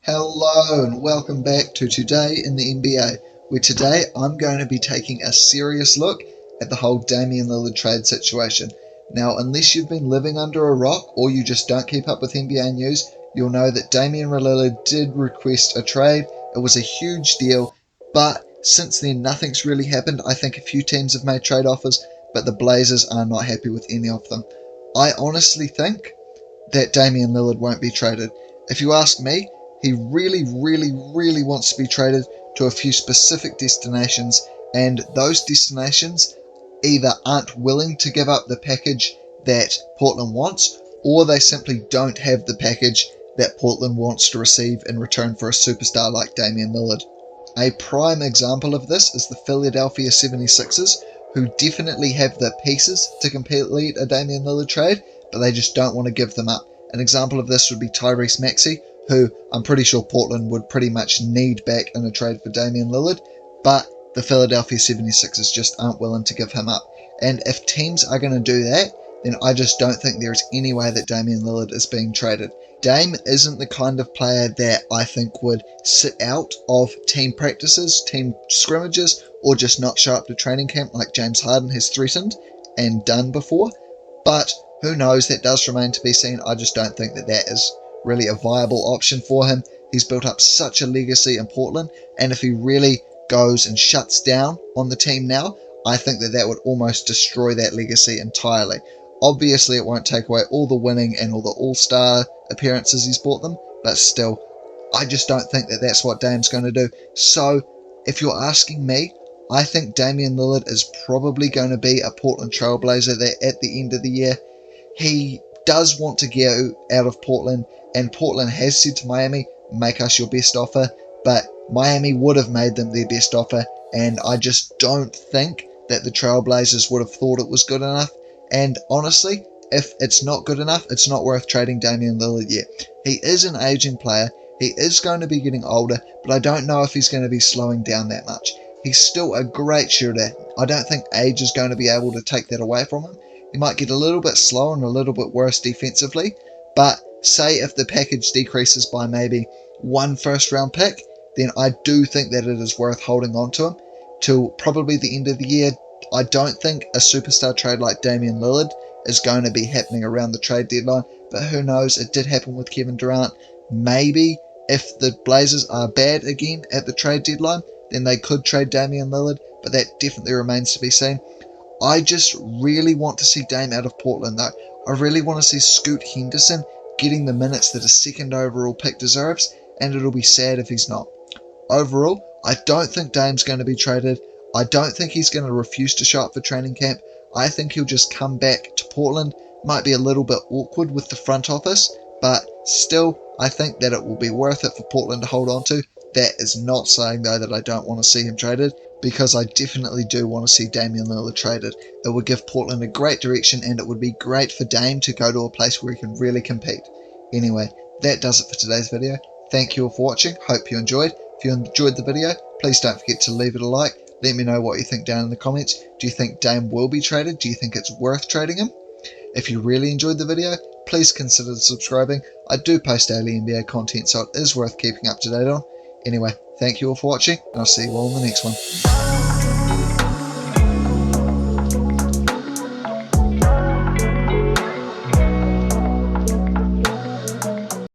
Hello and welcome back to Today in the NBA, where today I'm going to be taking a serious look at the whole Damian Lillard trade situation. Now, unless you've been living under a rock or you just don't keep up with NBA news, you'll know that Damian Lillard did request a trade. It was a huge deal, but since then nothing's really happened. I think a few teams have made trade offers, but the Blazers are not happy with any of them. I honestly think that Damian Lillard won't be traded. If you ask me, he really wants to be traded to a few specific destinations, and those destinations either aren't willing to give up the package that Portland wants, or they simply don't have the package that Portland wants to receive in return for a superstar like Damian Lillard. A prime example of this is the Philadelphia 76ers, who definitely have the pieces to complete a Damian Lillard trade, but they just don't want to give them up. An example of this would be Tyrese Maxey, who I'm pretty sure Portland would pretty much need back in a trade for Damian Lillard, but the Philadelphia 76ers just aren't willing to give him up. And if teams are going to do that, then I just don't think there's any way that Damian Lillard is being traded. Dame isn't the kind of player that I think would sit out of team practices, team scrimmages, or just not show up to training camp like James Harden has threatened and done before. But who knows, that does remain to be seen. I just don't think that that is really a viable option for him. He's built up such a legacy in Portland, and if he really goes and shuts down on the team now, I think that that would almost destroy that legacy entirely. Obviously, it won't take away all the winning and all the all-star appearances he's brought them, but still, I just don't think that that's what Dame's going to do. So, if you're asking me, I think Damian Lillard is probably going to be a Portland Trailblazer that at the end of the year. He does want to get out of Portland, and Portland has said to Miami, make us your best offer, but Miami would have made them their best offer, and I just don't think that the Trailblazers would have thought it was good enough. And honestly, if it's not good enough, it's not worth trading Damian Lillard yet. He is an aging player, he is going to be getting older, but I don't know if he's going to be slowing down that much. He's still a great shooter. I don't think age is going to be able to take that away from him. He might get a little bit slower and a little bit worse defensively, but say if the package decreases by maybe one first-round pick, then I do think that it is worth holding on to him till probably the end of the year. I don't think a superstar trade like Damian Lillard is going to be happening around the trade deadline, but who knows, it did happen with Kevin Durant. Maybe if the Blazers are bad again at the trade deadline, then they could trade Damian Lillard, but that definitely remains to be seen. I just really want to see Dame out of Portland though. I really want to see Scoot Henderson getting the minutes that a second overall pick deserves, and it'll be sad if he's not. Overall, I don't think Dame's going to be traded. I don't think he's going to refuse to show up for training camp. I think he'll just come back to Portland. Might be a little bit awkward with the front office, but still, I think that it will be worth it for Portland to hold on to. That is not saying though that I don't want to see him traded, because I definitely do want to see Damian Lillard traded. It would give Portland a great direction, and it would be great for Dame to go to a place where he can really compete. Anyway, that does it for today's video. Thank you all for watching. Hope you enjoyed. If you enjoyed the video, please don't forget to leave it a like. Let me know what you think down in the comments. Do you think Dame will be traded? Do you think it's worth trading him? If you really enjoyed the video, please consider subscribing. I do post daily NBA content, so it is worth keeping up to date on. Anyway, thank you all for watching, and I'll see you all in the next one.